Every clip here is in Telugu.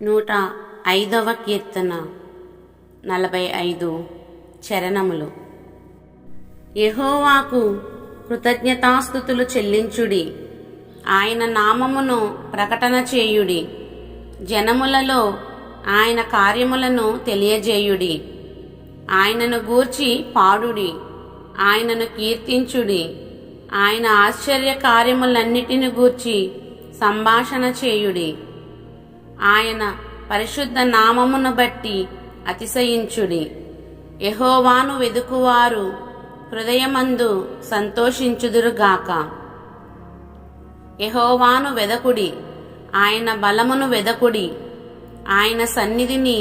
105వ కీర్తన 45 చరణములు. యెహోవాకు కృతజ్ఞతాస్తుతులు చెల్లించుడి, ఆయన నామమును ప్రకటన చేయుడి, జనములలో ఆయన కార్యములను తెలియజేయుడి. ఆయనను గూర్చి పాడుడి, ఆయనను కీర్తించుడి, ఆయన ఆశ్చర్య కార్యములన్నిటిని గూర్చి సంభాషణ చేయుడి. ఆయన పరిశుద్ధ నామమును బట్టి అతిశయించుడి. యెహోవాను వెదుకువారు హృదయమందు సంతోషించుదురుగాక. యెహోవాను వెదకుడి, ఆయన బలమును వెదకుడి, ఆయన సన్నిధిని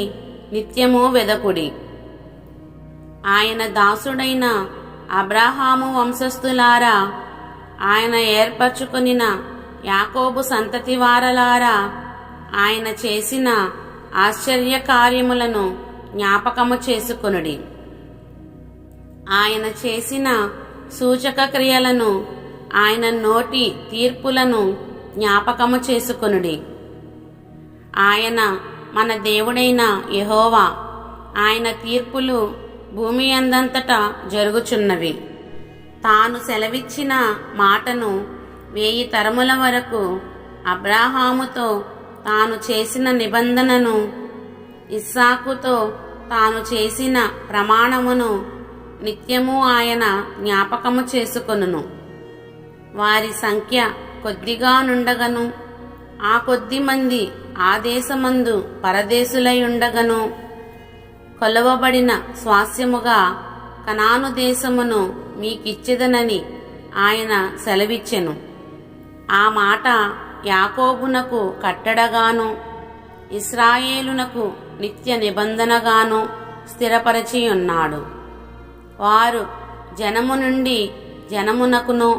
నిత్యము వెదకుడి. ఆయన దాసుడైన అబ్రాహాము వంశస్థులారా, ఆయన ఏర్పరచుకొనిన యాకోబు సంతతి వారలారా, ఆయన చేసిన ఆశ్చర్య కార్యములను జ్ఞాపకము చేసుకొనుడి. ఆయన చేసిన సూచక క్రియలను, ఆయన నోటి తీర్పులను జ్ఞాపకము చేసుకొనుడి. ఆయన మన దేవుడైన యెహోవా, ఆయన తీర్పులు భూమి అందంతటా జరుగుచున్నవి. తాను సెలవిచ్చిన మాటను 1000 తరముల వరకు, అబ్రాహాముతో తాను చేసిన నిబంధనను, ఇస్సాకుతో తాను చేసిన ప్రమాణమును నిత్యము ఆయన జ్ఞాపకము చేసుకొనును. వారి సంఖ్య కొద్దిగా నుండగను, ఆ కొద్ది మంది ఆ దేశమందు పరదేశులై ఉండగను, కొలవబడిన స్వాస్యముగా కనాను దేశమును మీకిచ్చెదనని ఆయన సెలవిచ్చెను. ఆ మాట యాకోబునకు కట్టడగాను, ఇశ్రాయేలునకు నిత్య నిబంధనగాను స్థిరపరచియున్నాడు. వారు జనము నుండి జనమునకును,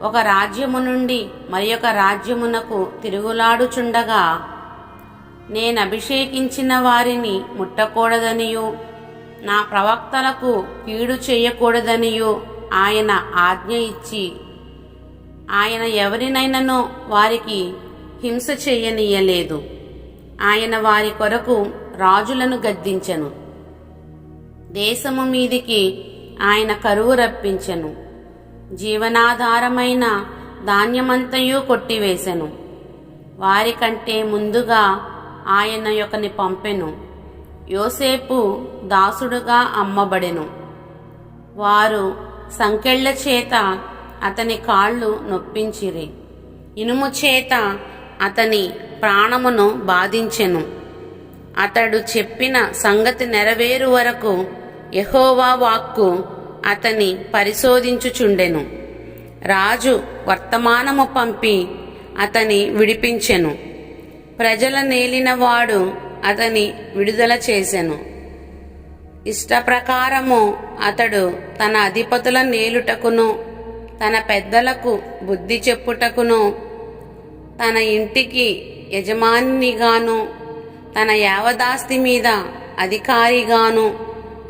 ఒక రాజ్యము నుండి మరియొక రాజ్యమునకు తిరుగులాడుచుండగా, నేనభిషేకించిన వారిని ముట్టకూడదనియు, నా ప్రవక్తలకు కీడు చేయకూడదనియు ఆయన ఆజ్ఞ ఇచ్చి, ఆయన ఎవరినైనానో వారికి హింస చెయ్యనీయలేదు. ఆయన వారి కొరకు రాజులను గద్దించెను. దేశము మీదికి ఆయన కరువు రప్పించెను. జీవనాధారమైన ధాన్యమంతయు కొట్టివేశెను. వారికంటే ముందుగా ఆయన యొకని పంపెను. యోసేపు దాసుడుగా అమ్మబడెను. వారు సంకెళ్ల చేత అతని కాళ్ళు నొప్పించిరి, ఇనుము చేత అతని ప్రాణమును బాధించెను. అతడు చెప్పిన సంగతి నెరవేరు వరకు యెహోవా వాక్కు అతని పరిశోధించుచుండెను. రాజు వర్తమానము పంపి అతని విడిపించెను. ప్రజల నేలినవాడు అతని విడుదల చేసెను. ఇష్టప్రకారము అతడు తన అధిపతుల నేలుటకును, తన పెద్దలకు బుద్ధి చెప్పుటకును, తన ఇంటికి యజమానిగాను, తన యావదాస్తి మీద అధికారిగాను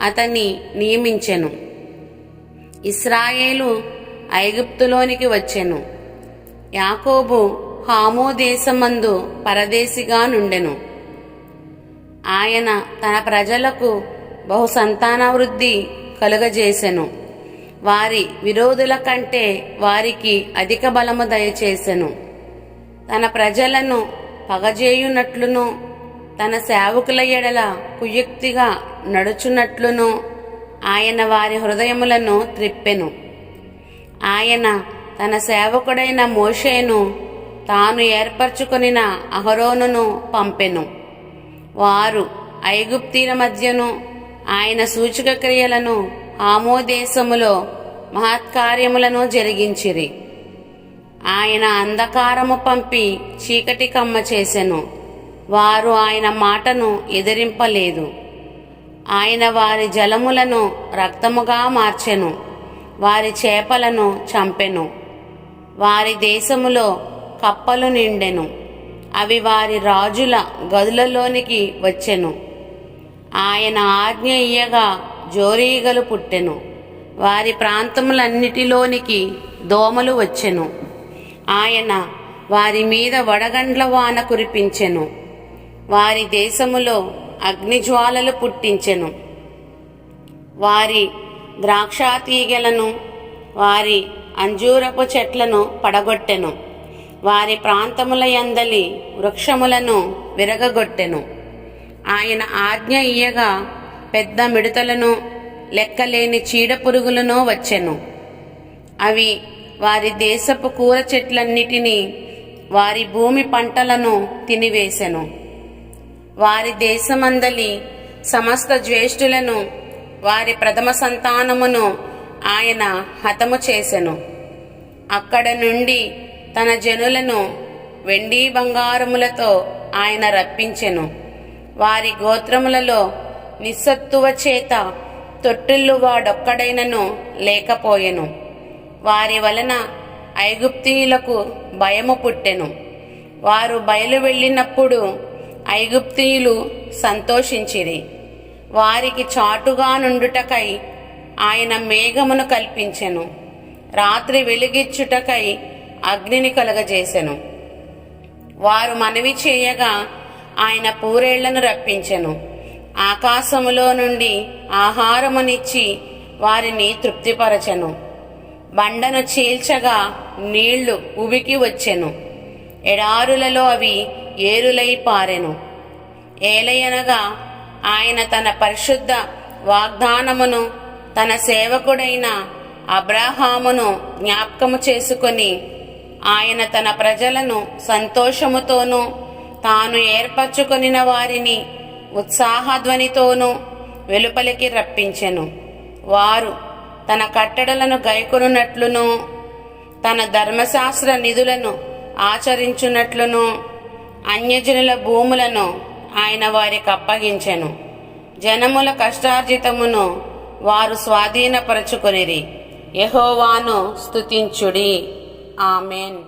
అతన్ని నియమించెను. ఇశ్రాయేలు ఐగుప్తులోనికి వచ్చెను. యాకోబు హాము దేశమందు పరదేశిగా నుండెను. ఆయన తన ప్రజలకు బహు సంతానవృద్ధి కలుగజేసెను. వారి విరోధుల కంటే వారికి అధిక బలము దయచేసెను. తన ప్రజలను పగజేయునట్లును, తన సేవకుల ఎడల కుయుక్తిగా నడుచునట్లును ఆయన వారి హృదయములను త్రిప్పెను. ఆయన తన సేవకుడైన మోషేను, తాను ఏర్పరచుకొనిన అహరోనును పంపెను. వారు ఐగుప్తీల మధ్యను ఆయన సూచక క్రియలను హాము దేశములో మహత్కార్యములను జరిగించిరి. ఆయన అంధకారము పంపి చీకటి కమ్మ చేసెను. వారు ఆయన మాటను ఎదిరింపలేదు. ఆయన వారి జలములను రక్తముగా మార్చెను, వారి చేపలను చంపెను. వారి దేశములో కప్పలు నిండెను, అవి వారి రాజుల గదులలోనికి వచ్చెను. ఆయన ఆజ్ఞ ఇయ్యగా జోరీగలు పుట్టెను. వారి ప్రాంతములన్నిటిలోనికి దోమలు వచ్చెను. ఆయన వారి మీద వడగండ్ల వాన కురిపించెను. వారి దేశములో అగ్నిజ్వాలలు పుట్టించెను. వారి ద్రాక్షాతీగెలను వారి అంజూరపు చెట్లను పడగొట్టెను. వారి ప్రాంతముల యందలి వృక్షములను విరగగొట్టెను. ఆయన ఆజ్ఞ ఇయ్యగా పెద్ద మిడతలను లెక్కలేని చీడపురుగులను వచ్చెను. అవి వారి దేశపు కూర చెట్లన్నిటినీ వారి భూమి పంటలను తినివేశెను. వారి దేశమందలి సమస్త జ్యేష్ఠులను వారి ప్రథమ సంతానమును ఆయన హతము చేసెను. అక్కడ నుండి తన జనులను వెండి బంగారములతో ఆయన రప్పించెను. వారి గోత్రములలో నిస్సత్తువ చేత తొట్టిల్లువాడొక్కడైనను లేకపోయెను. వారి వలన ఐగుప్తీయులకు భయము పుట్టెను. వారు బయలు వెళ్ళినప్పుడు ఐగుప్తీయులు సంతోషించిరి. వారికి చాటుగా నుండుటకై ఆయన మేఘమును కల్పించెను. రాత్రి వెలుగిచ్చుటకై అగ్నిని కలుగజేసెను. వారు మనవి చేయగా ఆయన పూరేళ్లను రప్పించెను. ఆకాశములో నుండి ఆహారమునిచ్చి వారిని తృప్తిపరచెను. బండను చీల్చగా నీళ్లు ఉబికి వచ్చెను. ఎడారులలో అవి ఏరులై పారెను. ఏలయనగా ఆయన తన పరిశుద్ధ వాగ్దానమును తన సేవకుడైన అబ్రాహామును జ్ఞాపకము చేసుకొని ఆయన తన ప్రజలను సంతోషముతోనూ తాను ఏర్పరచుకొనిన వారిని ఉత్సాహధ్వనితోనూ వెలుపలికి రప్పించెను. వారు తన కట్టడలను గైకొనున్నట్లును తన ధర్మశాస్త్ర నిధులను ఆచరించున్నట్లును అన్యజనుల భూములను ఆయన వారికి అప్పగించెను. జనముల కష్టార్జితమును వారు స్వాధీనపరచుకొనిరి. యెహోవాను స్తుతించుడి. ఆమేన్.